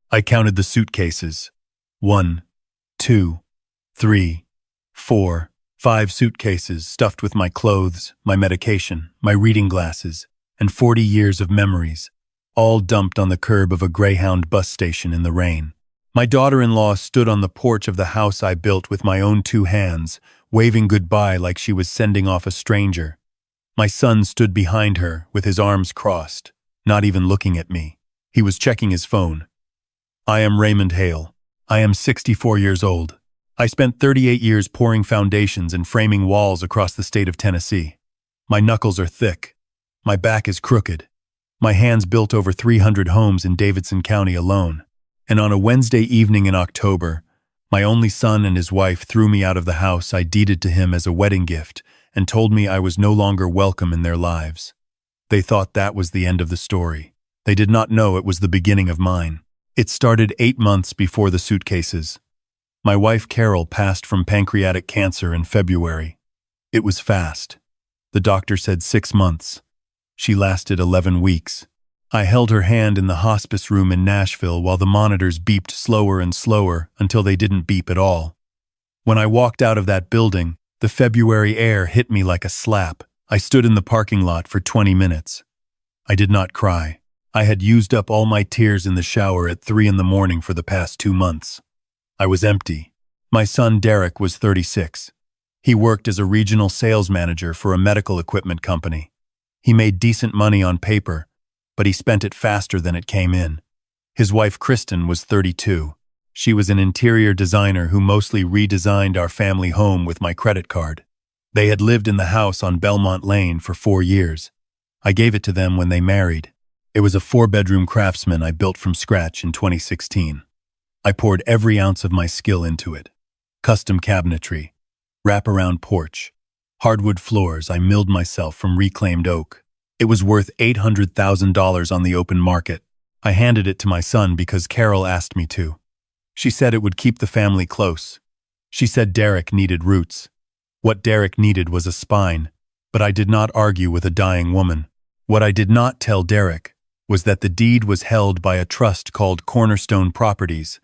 I counted the suitcases. 1, 2, 3, 4, 5 suitcases stuffed with my clothes, my medication, my reading glasses, and 40 years of memories, all dumped on the curb of a Greyhound bus station in the rain. My daughter-in-law stood on the porch of the house I built with my own 2 hands, waving goodbye like she was sending off a stranger. My son stood behind her with his arms crossed, not even looking at me. He was checking his phone. I am Raymond Hale. I am 64 years old. I spent 38 years pouring foundations and framing walls across the state of Tennessee. My knuckles are thick. My back is crooked. My hands built over 300 homes in Davidson County alone. And on a Wednesday evening in October, my only son and his wife threw me out of the house I deeded to him as a wedding gift and told me I was no longer welcome in their lives. They thought that was the end of the story. They did not know it was the beginning of mine. It started 8 months before the suitcases. My wife Carol passed from pancreatic cancer in February. It was fast. The doctor said 6 months. She lasted 11 weeks. I held her hand in the hospice room in Nashville while the monitors beeped slower and slower until they didn't beep at all. When I walked out of that building, the February air hit me like a slap. I stood in the parking lot for 20 minutes. I did not cry. I had used up all my tears in the shower at 3 in the morning for the past 2 months. I was empty. My son Derek was 36. He worked as a regional sales manager for a medical equipment company. He made decent money on paper, but he spent it faster than it came in. His wife Kristen was 32. She was an interior designer who mostly redesigned our family home with my credit card. They had lived in the house on Belmont Lane for 4 years. I gave it to them when they married. It was a 4-bedroom Craftsman I built from scratch in 2016. I poured every ounce of my skill into it. Custom cabinetry, wraparound porch, hardwood floors I milled myself from reclaimed oak. It was worth $800,000 on the open market. I handed it to my son because Carol asked me to. She said it would keep the family close. She said Derek needed roots. What Derek needed was a spine, but I did not argue with a dying woman. What I did not tell Derek was that the deed was held by a trust called Cornerstone Properties,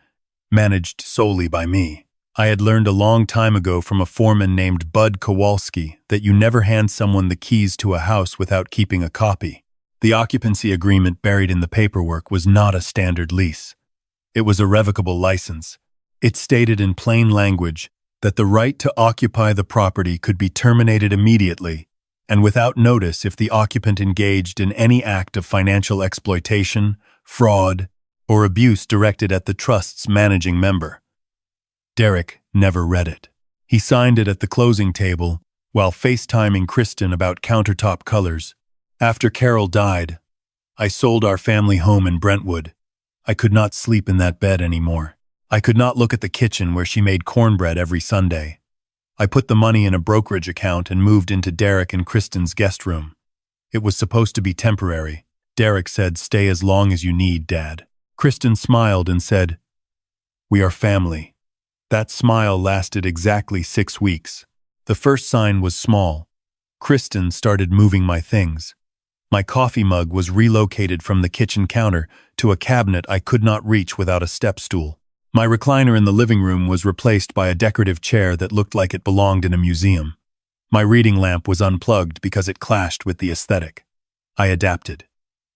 managed solely by me. I had learned a long time ago from a foreman named Bud Kowalski that you never hand someone the keys to a house without keeping a copy. The occupancy agreement buried in the paperwork was not a standard lease. It was a revocable license. It stated in plain language that the right to occupy the property could be terminated immediately and without notice if the occupant engaged in any act of financial exploitation, fraud, or abuse directed at the trust's managing member. Derek never read it. He signed it at the closing table while FaceTiming Kristen about countertop colors. After Carol died, I sold our family home in Brentwood. I could not sleep in that bed anymore. I could not look at the kitchen where she made cornbread every Sunday. I put the money in a brokerage account and moved into Derek and Kristen's guest room. It was supposed to be temporary. Derek said, "Stay as long as you need, Dad." Kristen smiled and said, "We are family." That smile lasted exactly 6 weeks. The first sign was small. Kristen started moving my things. My coffee mug was relocated from the kitchen counter to a cabinet I could not reach without a step stool. My recliner in the living room was replaced by a decorative chair that looked like it belonged in a museum. My reading lamp was unplugged because it clashed with the aesthetic. I adapted.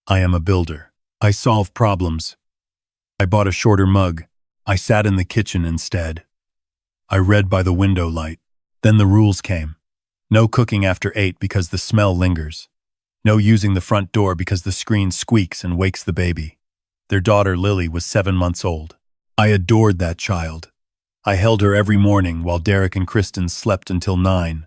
I am a builder. I solve problems. I bought a shorter mug. I sat in the kitchen instead. I read by the window light. Then the rules came. No cooking after 8 because the smell lingers. No using the front door because the screen squeaks and wakes the baby. Their daughter Lily was 7 months old. I adored that child. I held her every morning while Derek and Kristen slept until 9.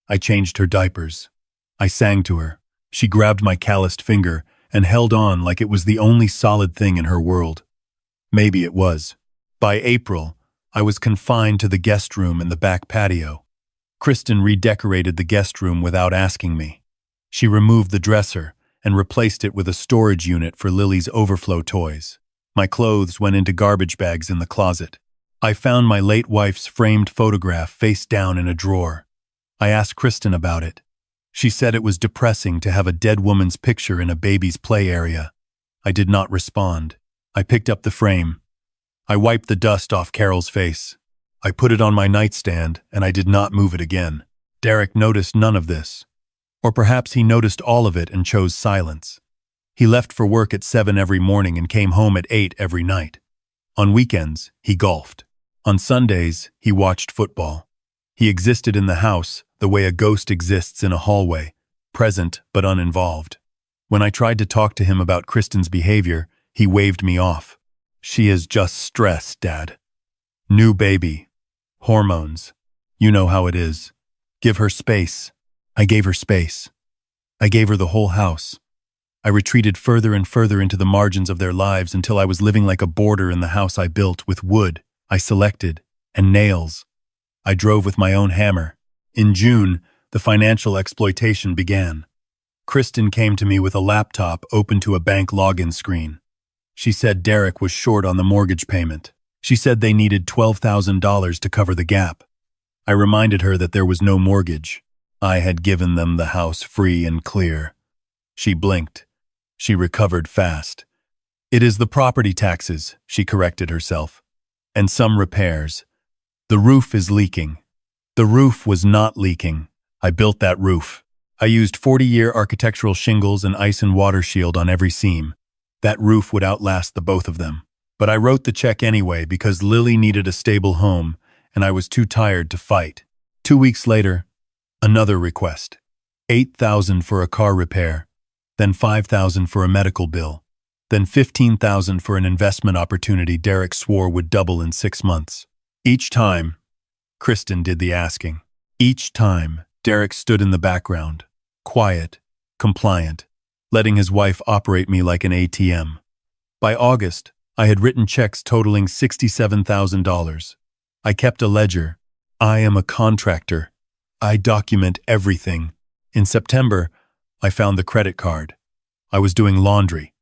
I changed her diapers. I sang to her. She grabbed my calloused finger and held on like it was the only solid thing in her world. Maybe it was. By April, I was confined to the guest room and the back patio. Kristen redecorated the guest room without asking me. She removed the dresser and replaced it with a storage unit for Lily's overflow toys. My clothes went into garbage bags in the closet. I found my late wife's framed photograph face down in a drawer. I asked Kristen about it. She said it was depressing to have a dead woman's picture in a baby's play area. I did not respond. I picked up the frame. I wiped the dust off Carol's face. I put it on my nightstand, and I did not move it again. Derek noticed none of this. Or perhaps he noticed all of it and chose silence. He left for work at 7 every morning and came home at 8 every night. On weekends, he golfed. On Sundays, he watched football. He existed in the house the way a ghost exists in a hallway, present but uninvolved. When I tried to talk to him about Kristen's behavior, he waved me off. She is just stress, Dad. New baby. Hormones. You know how it is. Give her space. I gave her space. I gave her the whole house. I retreated further and further into the margins of their lives until I was living like a boarder in the house I built with wood I selected and nails. I drove with my own hammer. In June, the financial exploitation began. Kristen came to me with a laptop open to a bank login screen. She said Derek was short on the mortgage payment. She said they needed $12,000 to cover the gap. I reminded her that there was no mortgage. I had given them the house free and clear. She blinked. She recovered fast. It is the property taxes, she corrected herself. And some repairs. The roof is leaking. The roof was not leaking. I built that roof. I used 40-year architectural shingles and ice and water shield on every seam. That roof would outlast the both of them. But I wrote the check anyway because Lily needed a stable home, and I was too tired to fight. 2 weeks later, another request. $8,000 for a car repair, then $5,000 for a medical bill, then $15,000 for an investment opportunity Derek swore would double in 6 months. Each time, Kristen did the asking. Each time, Derek stood in the background, quiet, compliant, letting his wife operate me like an ATM. By August, I had written checks totaling $67,000. I kept a ledger. I am a contractor. I document everything. In September, I found the credit card. I was doing laundry.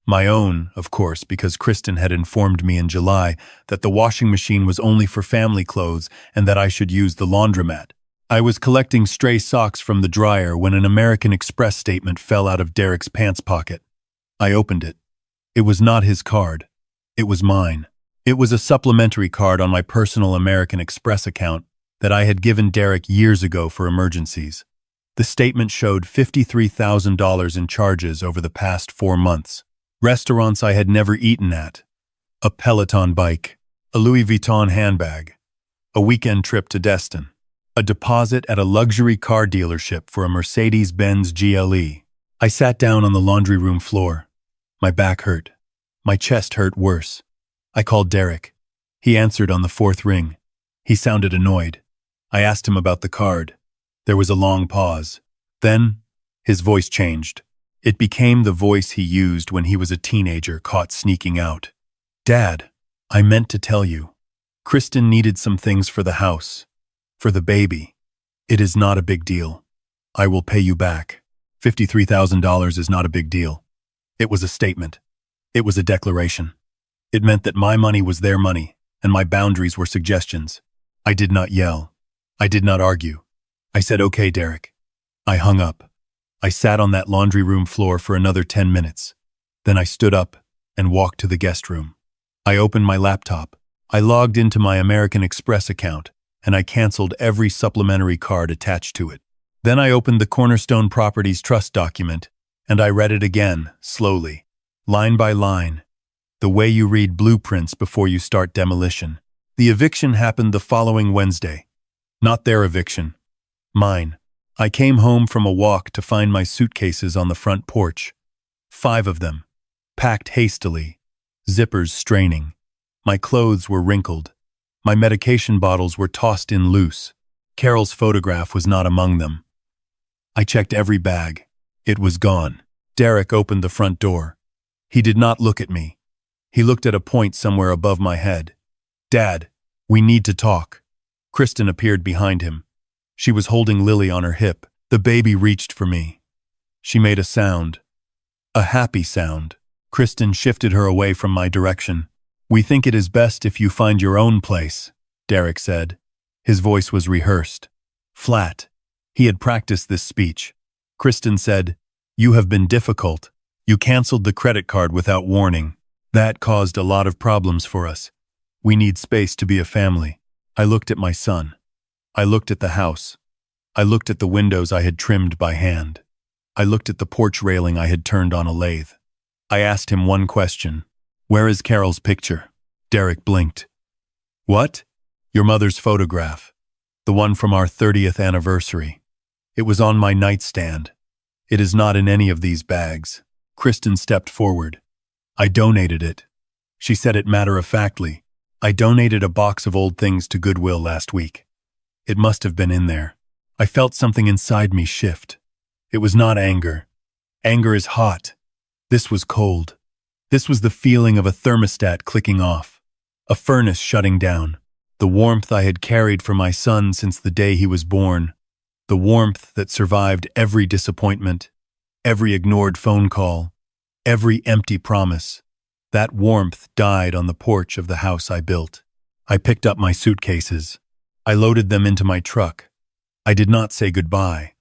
My own, of course, because Kristen had informed me in July that the washing machine was only for family clothes and that I should use the laundromat. I was collecting stray socks from the dryer when an American Express statement fell out of Derek's pants pocket. I opened it. It was not his card. It was mine. It was a supplementary card on my personal American Express account that I had given Derek years ago for emergencies. The statement showed $53,000 in charges over the past 4 months. Restaurants I had never eaten at. A Peloton bike. A Louis Vuitton handbag. A weekend trip to Destin. A deposit at a luxury car dealership for a Mercedes-Benz GLE. I sat down on the laundry room floor. My back hurt. My chest hurt worse. I called Derek. He answered on the 4th ring. He sounded annoyed. I asked him about the card. There was a long pause. Then, his voice changed. It became the voice he used when he was a teenager caught sneaking out. Dad, I meant to tell you. Kristen needed some things for the house. For the baby. It is not a big deal. I will pay you back. $53,000 is not a big deal. It was a statement. It was a declaration. It meant that my money was their money, and my boundaries were suggestions. I did not yell. I did not argue. I said, okay, Derek. I hung up. I sat on that laundry room floor for another 10 minutes. Then I stood up and walked to the guest room. I opened my laptop. I logged into my American Express account, and I canceled every supplementary card attached to it. Then I opened the Cornerstone Properties Trust document, and I read it again, slowly, line by line, the way you read blueprints before you start demolition. The eviction happened the following Wednesday. Not their eviction. Mine. I came home from a walk to find my suitcases on the front porch. 5 of them, packed hastily, zippers straining. My clothes were wrinkled. My medication bottles were tossed in loose. Carol's photograph was not among them. I checked every bag. It was gone. Derek opened the front door. He did not look at me. He looked at a point somewhere above my head. Dad, we need to talk. Kristen appeared behind him. She was holding Lily on her hip. The baby reached for me. She made a sound. A happy sound. Kristen shifted her away from my direction. We think it is best if you find your own place, Derek said. His voice was rehearsed. Flat. He had practiced this speech. Kristen said, You have been difficult. You canceled the credit card without warning. That caused a lot of problems for us. We need space to be a family. I looked at my son. I looked at the house. I looked at the windows I had trimmed by hand. I looked at the porch railing I had turned on a lathe. I asked him one question. Where is Carol's picture? Derek blinked. What? Your mother's photograph. The one from our 30th anniversary. It was on my nightstand. It is not in any of these bags. Kristen stepped forward. I donated it. She said it matter-of-factly. I donated a box of old things to Goodwill last week. It must have been in there. I felt something inside me shift. It was not anger. Anger is hot. This was cold. This was the feeling of a thermostat clicking off, a furnace shutting down, the warmth I had carried for my son since the day he was born, the warmth that survived every disappointment, every ignored phone call, every empty promise. That warmth died on the porch of the house I built. I picked up my suitcases. I loaded them into my truck. I did not say goodbye.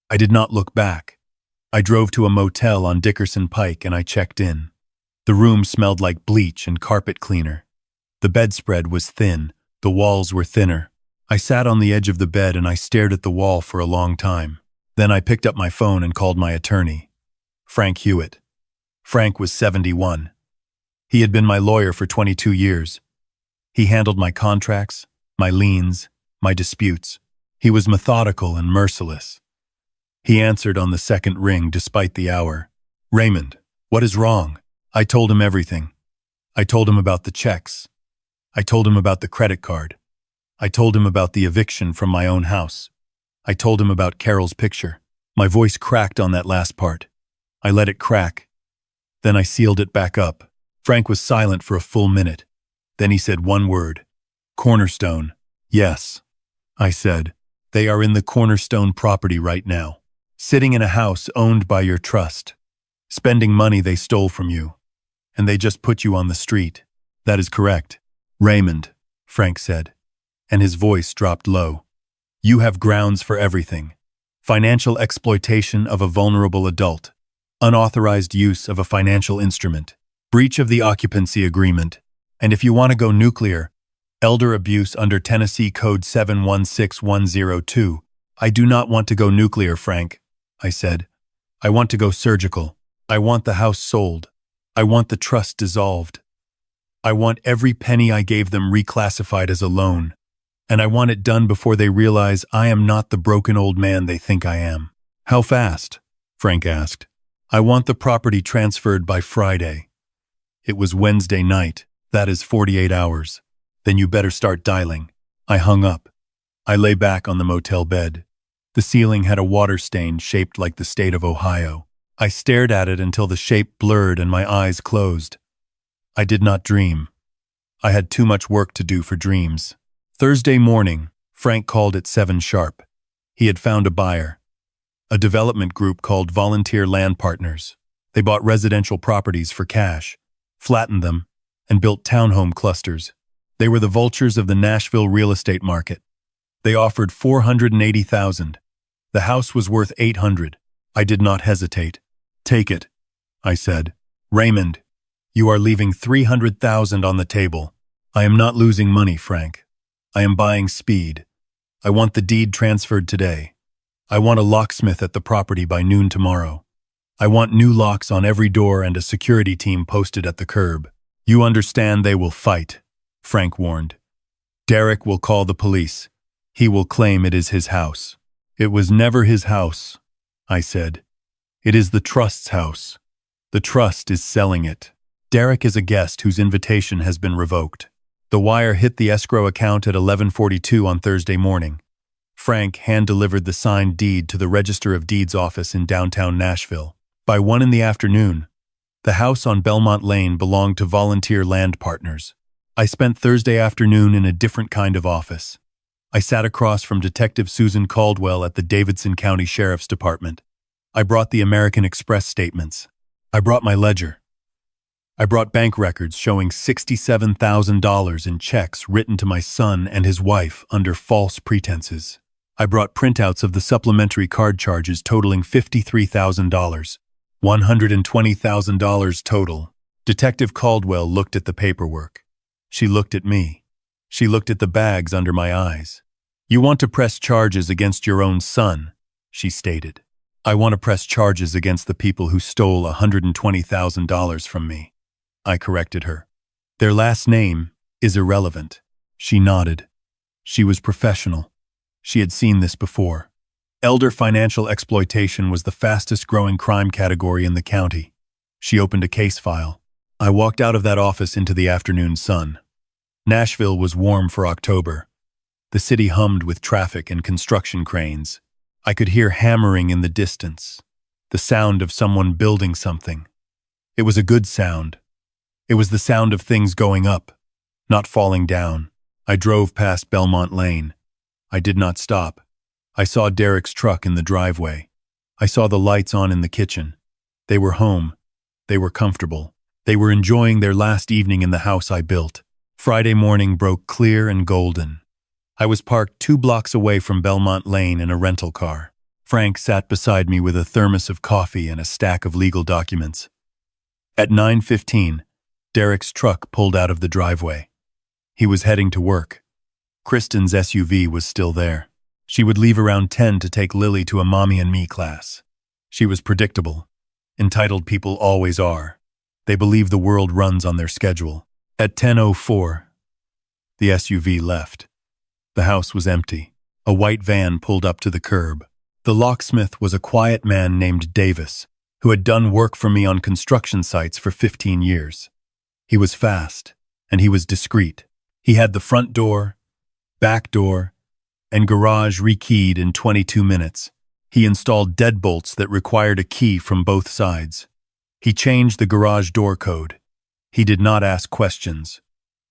I did not look back. I drove to a motel on Dickerson Pike and I checked in. The room smelled like bleach and carpet cleaner. The bedspread was thin. The walls were thinner. I sat on the edge of the bed and I stared at the wall for a long time. Then I picked up my phone and called my attorney, Frank Hewitt. Frank was 71. He had been my lawyer for 22 years. He handled my contracts, my liens, my disputes. He was methodical and merciless. He answered on the second ring despite the hour. Raymond, what is wrong? I told him everything. I told him about the checks. I told him about the credit card. I told him about the eviction from my own house. I told him about Carol's picture. My voice cracked on that last part. I let it crack. Then I sealed it back up. Frank was silent for a full minute. Then he said one word. Cornerstone. Yes, I said. They are in the Cornerstone property right now, sitting in a house owned by your trust, spending money they stole from you, and they just put you on the street. That is correct. Raymond, Frank said, and his voice dropped low. You have grounds for everything. Financial exploitation of a vulnerable adult, unauthorized use of a financial instrument, breach of the occupancy agreement, and if you want to go nuclear, elder abuse under Tennessee Code 716102. I do not want to go nuclear, Frank, I said. I want to go surgical. I want the house sold. I want the trust dissolved. I want every penny I gave them reclassified as a loan. And I want it done before they realize I am not the broken old man they think I am. How fast? Frank asked. I want the property transferred by Friday. It was Wednesday night. That is 48 hours. Then you better start dialing. I hung up. I lay back on the motel bed. The ceiling had a water stain shaped like the state of Ohio. I stared at it until the shape blurred and my eyes closed. I did not dream. I had too much work to do for dreams. Thursday morning, Frank called at 7 sharp. He had found a buyer. A development group called Volunteer Land Partners. They bought residential properties for cash, flattened them, and built townhome clusters. They were the vultures of the Nashville real estate market. They offered $480,000. The house was worth $800,000. I did not hesitate. Take it, I said. Raymond, you are leaving $300,000 on the table. I am not losing money, Frank. I am buying speed. I want the deed transferred today. I want a locksmith at the property by noon tomorrow. I want new locks on every door and a security team posted at the curb. You understand they will fight, Frank warned. Derek will call the police. He will claim it is his house. It was never his house, I said. It is the trust's house. The trust is selling it. Derek is a guest whose invitation has been revoked. The wire hit the escrow account at 11:42 on Thursday morning. Frank hand-delivered the signed deed to the Register of Deeds office in downtown Nashville. By 1 in the afternoon, the house on Belmont Lane belonged to Volunteer Land Partners. I spent Thursday afternoon in a different kind of office. I sat across from Detective Susan Caldwell at the Davidson County Sheriff's Department. I brought the American Express statements. I brought my ledger. I brought bank records showing $67,000 in checks written to my son and his wife under false pretenses. I brought printouts of the supplementary card charges totaling $53,000, $120,000 total. Detective Caldwell looked at the paperwork. She looked at me. She looked at the bags under my eyes. "You want to press charges against your own son," she stated. "I want to press charges against the people who stole $120,000 from me." I corrected her. "Their last name is irrelevant." She nodded. She was professional. She had seen this before. Elder financial exploitation was the fastest-growing crime category in the county. She opened a case file. I walked out of that office into the afternoon sun. Nashville was warm for October. The city hummed with traffic and construction cranes. I could hear hammering in the distance, the sound of someone building something. It was a good sound. It was the sound of things going up, not falling down. I drove past Belmont Lane. I did not stop. I saw Derek's truck in the driveway. I saw the lights on in the kitchen. They were home. They were comfortable. They were enjoying their last evening in the house I built. Friday morning broke clear and golden. I was parked 2 blocks away from Belmont Lane in a rental car. Frank sat beside me with a thermos of coffee and a stack of legal documents. At 9:15, Derek's truck pulled out of the driveway. He was heading to work. Kristen's SUV was still there. She would leave around 10 to take Lily to a Mommy and Me class. She was predictable. Entitled people always are. They believe the world runs on their schedule. At 10:04, the SUV left. The house was empty. A white van pulled up to the curb. The locksmith was a quiet man named Davis, who had done work for me on construction sites for 15 years. He was fast, and he was discreet. He had the front door, back door, and garage rekeyed in 22 minutes. He installed deadbolts that required a key from both sides. He changed the garage door code. He did not ask questions.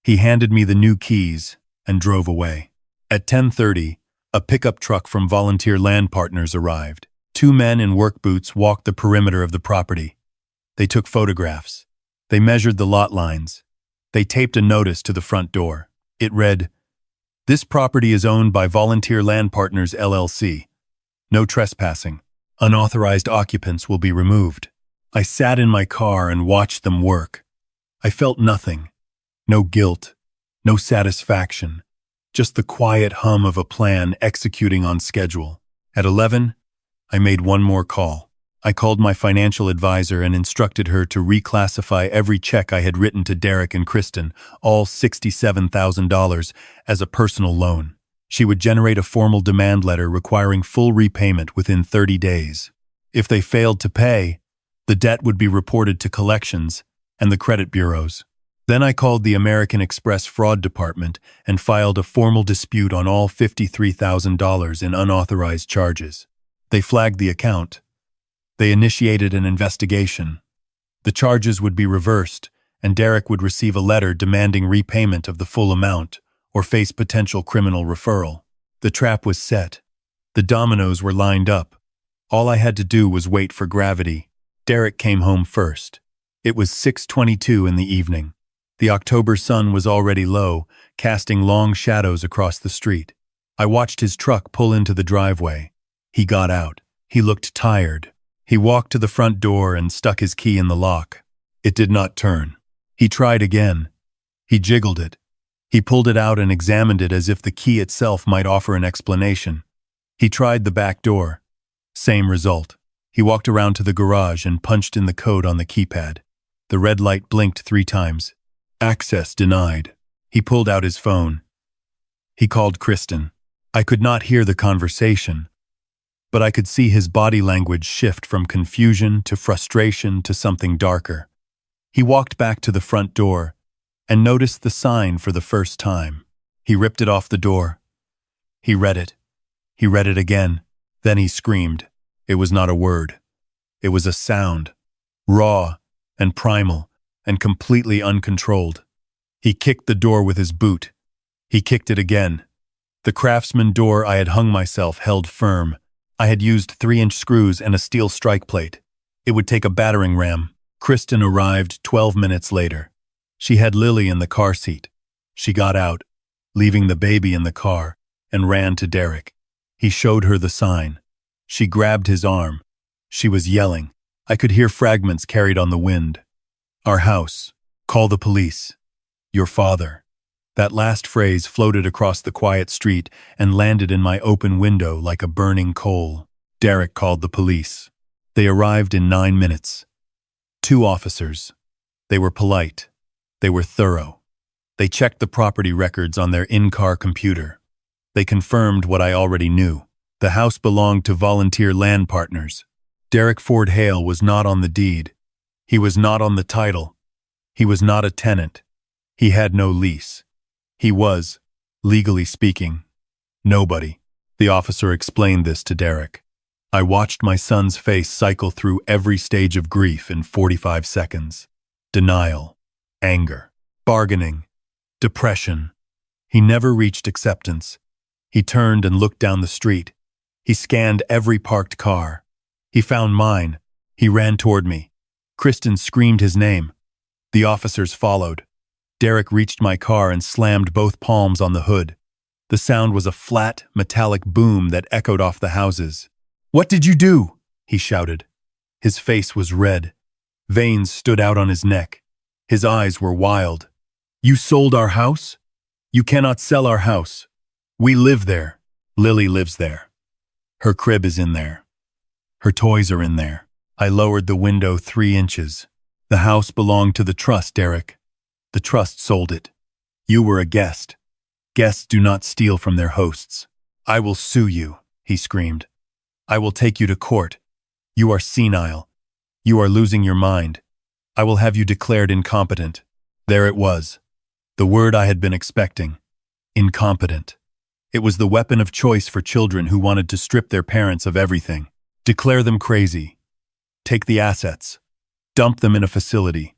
He handed me the new keys and drove away. At 10:30, a pickup truck from Volunteer Land Partners arrived. 2 men in work boots walked the perimeter of the property. They took photographs. They measured the lot lines. They taped a notice to the front door. It read, "This property is owned by Volunteer Land Partners, LLC. No trespassing. Unauthorized occupants will be removed." I sat in my car and watched them work. I felt nothing. No guilt. No satisfaction. Just the quiet hum of a plan executing on schedule. At 11, I made one more call. I called my financial advisor and instructed her to reclassify every check I had written to Derek and Kristen, all $67,000, as a personal loan. She would generate a formal demand letter requiring full repayment within 30 days. If they failed to pay, the debt would be reported to collections and the credit bureaus. Then I called the American Express Fraud Department and filed a formal dispute on all $53,000 in unauthorized charges. They flagged the account. They initiated an investigation. The charges would be reversed, and Derek would receive a letter demanding repayment of the full amount or face potential criminal referral. The trap was set. The dominoes were lined up. All I had to do was wait for gravity. Derek came home first. It was 6:22 in the evening. The October sun was already low, casting long shadows across the street. I watched his truck pull into the driveway. He got out. He looked tired. He walked to the front door and stuck his key in the lock. It did not turn. He tried again. He jiggled it. He pulled it out and examined it as if the key itself might offer an explanation. He tried the back door. Same result. He walked around to the garage and punched in the code on the keypad. The red light blinked 3 times. Access denied. He pulled out his phone. He called Kristen. I could not hear the conversation, but I could see his body language shift from confusion to frustration to something darker. He walked back to the front door and noticed the sign for the first time. He ripped it off the door. He read it. He read it again. Then he screamed. It was not a word. It was a sound, raw and primal and completely uncontrolled. He kicked the door with his boot. He kicked it again. The Craftsman door I had hung myself held firm. I had used 3-inch screws and a steel strike plate. It would take a battering ram. Kristen arrived 12 minutes later. She had Lily in the car seat. She got out, leaving the baby in the car, and ran to Derek. He showed her the sign. She grabbed his arm. She was yelling. I could hear fragments carried on the wind. Our house. Call the police. Your father. That last phrase floated across the quiet street and landed in my open window like a burning coal. Derek called the police. They arrived in 9 minutes. 2 officers. They were polite. They were thorough. They checked the property records on their in-car computer. They confirmed what I already knew. The house belonged to volunteer land partners. Derek Ford Hale was not on the deed. He was not on the title. He was not a tenant. He had no lease. He was, legally speaking, nobody. The officer explained this to Derek. I watched my son's face cycle through every stage of grief in 45 seconds. Denial, anger, bargaining, depression. He never reached acceptance. He turned and looked down the street. He scanned every parked car. He found mine. He ran toward me. Kristen screamed his name. The officers followed. Derek reached my car and slammed both palms on the hood. The sound was a flat, metallic boom that echoed off the houses. "What did you do?" he shouted. His face was red. Veins stood out on his neck. His eyes were wild. "You sold our house? You cannot sell our house. We live there. Lily lives there. Her crib is in there. Her toys are in there." I lowered the window 3 inches. "The house belonged to the trust, Derek. The trust sold it. You were a guest. Guests do not steal from their hosts. I will sue you," he screamed. "I will take you to court. You are senile. You are losing your mind. I will have you declared incompetent." There it was. The word I had been expecting. Incompetent. It was the weapon of choice for children who wanted to strip their parents of everything. Declare them crazy. Take the assets. Dump them in a facility.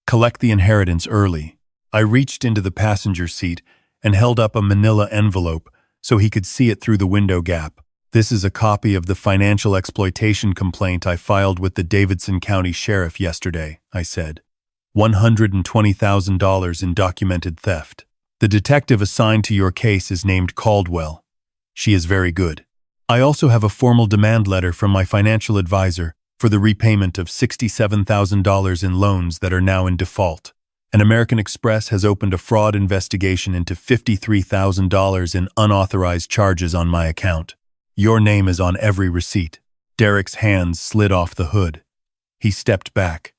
Collect the inheritance early. I reached into the passenger seat and held up a manila envelope so he could see it through the window gap. "This is a copy of the financial exploitation complaint I filed with the Davidson County Sheriff yesterday," I said. $120,000 in documented theft. The detective assigned to your case is named Caldwell. She is very good. I also have a formal demand letter from my financial advisor for the repayment of $67,000 in loans that are now in default. And American Express has opened a fraud investigation into $53,000 in unauthorized charges on my account. Your name is on every receipt." Derek's hands slid off the hood. He stepped back.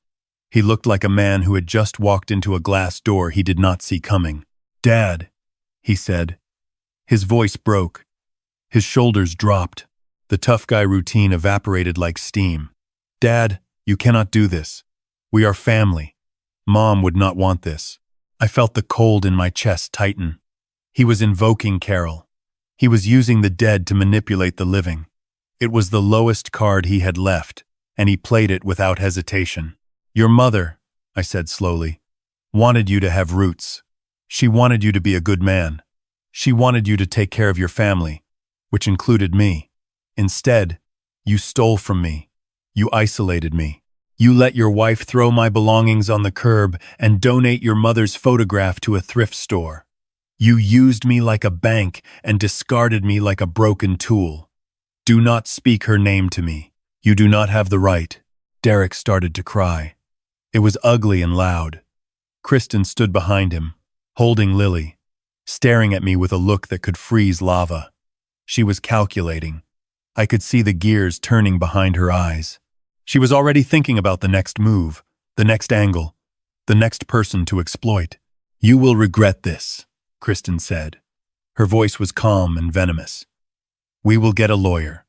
He looked like a man who had just walked into a glass door he did not see coming. "Dad," he said. His voice broke. His shoulders dropped. The tough guy routine evaporated like steam. "Dad, you cannot do this. We are family. Mom would not want this." I felt the cold in my chest tighten. He was invoking Carol. He was using the dead to manipulate the living. It was the lowest card he had left, and he played it without hesitation. "Your mother," I said slowly, "wanted you to have roots. She wanted you to be a good man. She wanted you to take care of your family, which included me. Instead, you stole from me. You isolated me. You let your wife throw my belongings on the curb and donate your mother's photograph to a thrift store. You used me like a bank and discarded me like a broken tool. Do not speak her name to me. You do not have the right." Derek started to cry. It was ugly and loud. Kristen stood behind him, holding Lily, staring at me with a look that could freeze lava. She was calculating. I could see the gears turning behind her eyes. She was already thinking about the next move, the next angle, the next person to exploit. "You will regret this," Kristen said. Her voice was calm and venomous. "We will get a lawyer.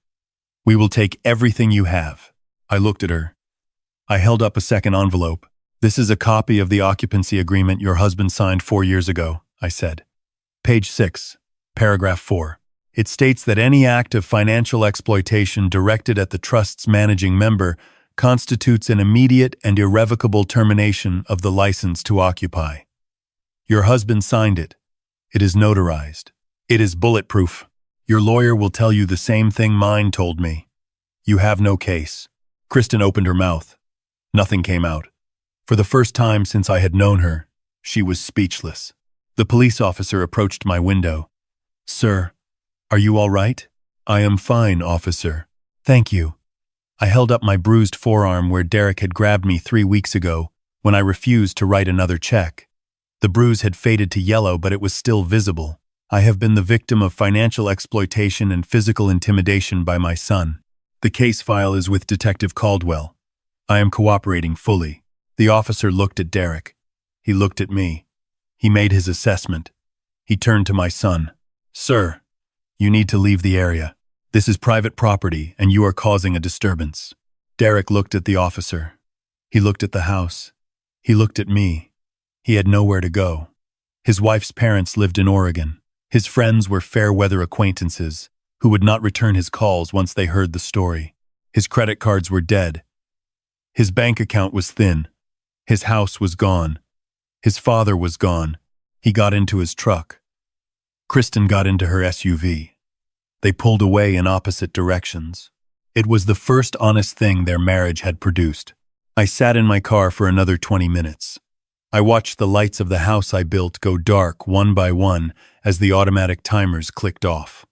We will take everything you have." I looked at her. I held up a second envelope. "This is a copy of the occupancy agreement your husband signed 4 years ago," I said. Page 6, paragraph 4. It states that any act of financial exploitation directed at the trust's managing member constitutes an immediate and irrevocable termination of the license to occupy. Your husband signed it. It is notarized. It is bulletproof. Your lawyer will tell you the same thing mine told me. You have no case. Kristen opened her mouth. Nothing came out. For the first time since I had known her, she was speechless. The police officer approached my window. "Sir, are you all right?" "I am fine, officer. Thank you." I held up my bruised forearm where Derek had grabbed me 3 weeks ago when I refused to write another check. The bruise had faded to yellow, but it was still visible. I have been the victim of financial exploitation and physical intimidation by my son. The case file is with Detective Caldwell. I am cooperating fully. The officer looked at Derek. He looked at me. He made his assessment. He turned to my son. Sir, you need to leave the area. This is private property and you are causing a disturbance. Derek looked at the officer. He looked at the house. He looked at me. He had nowhere to go. His wife's parents lived in Oregon. His friends were fair-weather acquaintances who would not return his calls once they heard the story. His credit cards were dead. His bank account was thin. His house was gone. His father was gone. He got into his truck. Kristen got into her SUV. They pulled away in opposite directions. It was the first honest thing their marriage had produced. I sat in my car for another 20 minutes. I watched the lights of the house I built go dark one by one as the automatic timers clicked off.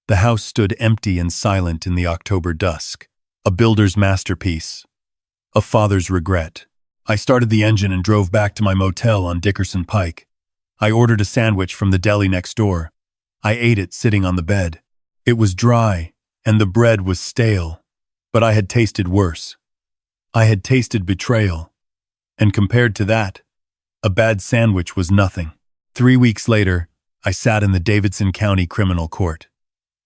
The house stood empty and silent in the October dusk. A builder's masterpiece. A father's regret. I started the engine and drove back to my motel on Dickerson Pike. I ordered a sandwich from the deli next door. I ate it sitting on the bed. It was dry, and the bread was stale, but I had tasted worse. I had tasted betrayal, and compared to that, a bad sandwich was nothing. 3 weeks later, I sat in the Davidson County Criminal Court.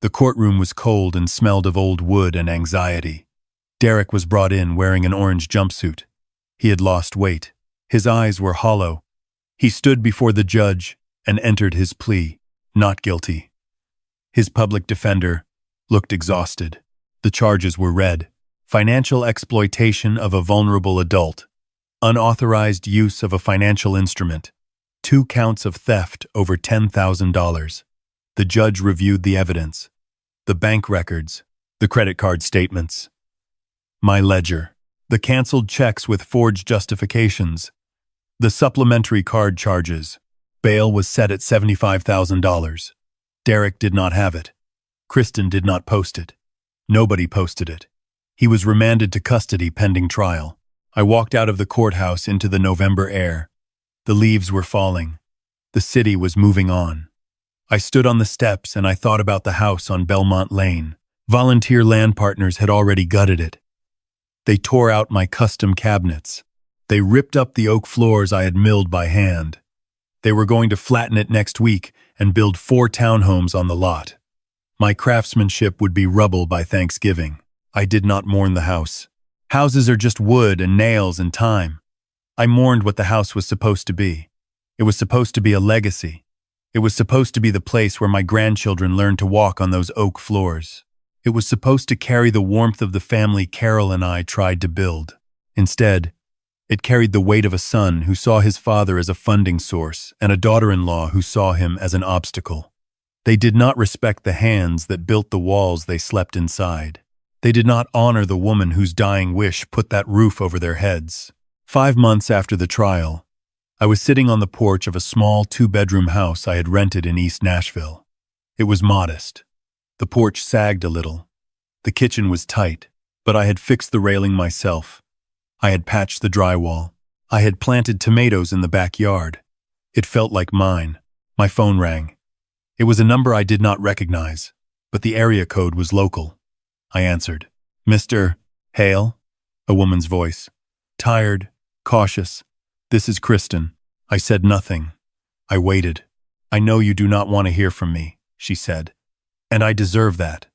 The courtroom was cold and smelled of old wood and anxiety. Derek was brought in wearing an orange jumpsuit. He had lost weight. His eyes were hollow. He stood before the judge and entered his plea, not guilty. His public defender looked exhausted. The charges were read: financial exploitation of a vulnerable adult, unauthorized use of a financial instrument, 2 counts of theft over $10,000. The judge reviewed the evidence, the bank records, the credit card statements, my ledger, the canceled checks with forged justifications, the supplementary card charges. Bail was set at $75,000. Derek did not have it. Kristen did not post it. Nobody posted it. He was remanded to custody pending trial. I walked out of the courthouse into the November air. The leaves were falling. The city was moving on. I stood on the steps and I thought about the house on Belmont Lane. Volunteer land partners had already gutted it. They tore out my custom cabinets. They ripped up the oak floors I had milled by hand. They were going to flatten it next week and build 4 townhomes on the lot. My craftsmanship would be rubble by Thanksgiving. I did not mourn the house. Houses are just wood and nails and time. I mourned what the house was supposed to be. It was supposed to be a legacy. It was supposed to be the place where my grandchildren learned to walk on those oak floors. It was supposed to carry the warmth of the family Carol and I tried to build. Instead, it carried the weight of a son who saw his father as a funding source and a daughter-in-law who saw him as an obstacle. They did not respect the hands that built the walls they slept inside. They did not honor the woman whose dying wish put that roof over their heads. 5 months after the trial, I was sitting on the porch of a small 2-bedroom house I had rented in East Nashville. It was modest. The porch sagged a little. The kitchen was tight, but I had fixed the railing myself. I had patched the drywall. I had planted tomatoes in the backyard. It felt like mine. My phone rang. It was a number I did not recognize, but the area code was local. I answered. "Mr. Hale?" A woman's voice. Tired, cautious. "This is Kristen." I said nothing. I waited. "I know you do not want to hear from me," she said. "And I deserve that.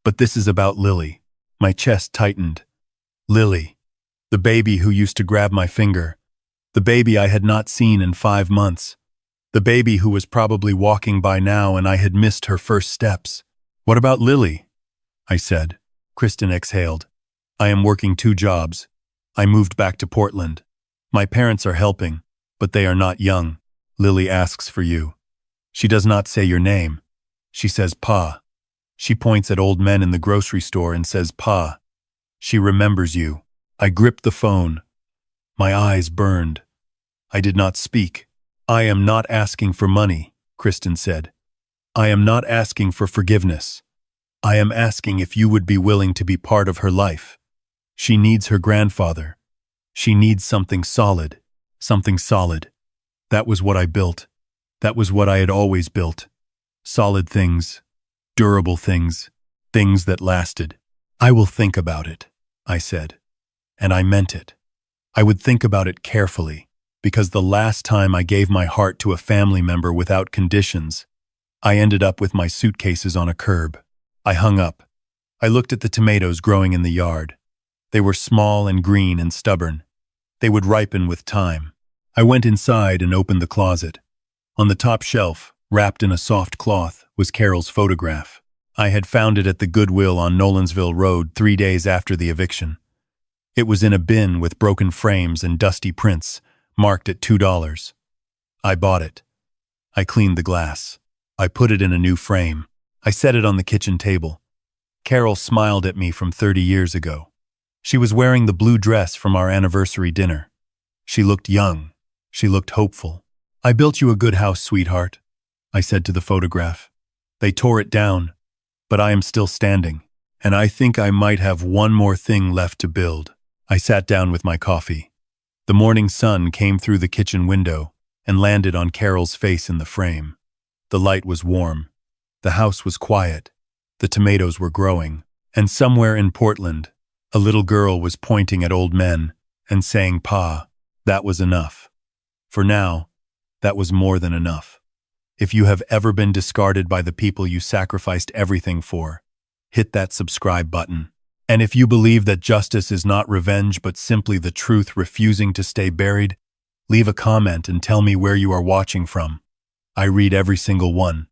But this is about Lily." My chest tightened. Lily. The baby who used to grab my finger. The baby I had not seen in 5 months. The baby who was probably walking by now and I had missed her first steps. "What about Lily?" I said. Kristen exhaled. "I am working 2 jobs. I moved back to Portland. My parents are helping, but they are not young. Lily asks for you. She does not say your name. She says Pa. She points at old men in the grocery store and says Pa. She remembers you." I gripped the phone. My eyes burned. I did not speak. "I am not asking for money," Kristen said. "I am not asking for forgiveness. I am asking if you would be willing to be part of her life. She needs her grandfather. She needs something solid. Something solid." That was what I built. That was what I had always built. Solid things, durable things, things that lasted. I will think about it, I said. And I meant it. I would think about it carefully, because the last time I gave my heart to a family member without conditions, I ended up with my suitcases on a curb. I hung up. I looked at the tomatoes growing in the yard. They were small and green and stubborn. They would ripen with time. I went inside and opened the closet. On the top shelf, wrapped in a soft cloth, was Carol's photograph. I had found it at the Goodwill on Nolensville Road 3 days after the eviction. It was in a bin with broken frames and dusty prints, marked at $2. I bought it. I cleaned the glass. I put it in a new frame. I set it on the kitchen table. Carol smiled at me from 30 years ago. She was wearing the blue dress from our anniversary dinner. She looked young. She looked hopeful. "I built you a good house, sweetheart," I said to the photograph. They tore it down, but I am still standing, and I think I might have one more thing left to build. I sat down with my coffee. The morning sun came through the kitchen window and landed on Carol's face in the frame. The light was warm. The house was quiet. The tomatoes were growing. And somewhere in Portland, a little girl was pointing at old men and saying, "Pa, that was enough." For now, that was more than enough. If you have ever been discarded by the people you sacrificed everything for, hit that subscribe button. And if you believe that justice is not revenge but simply the truth refusing to stay buried, leave a comment and tell me where you are watching from. I read every single one.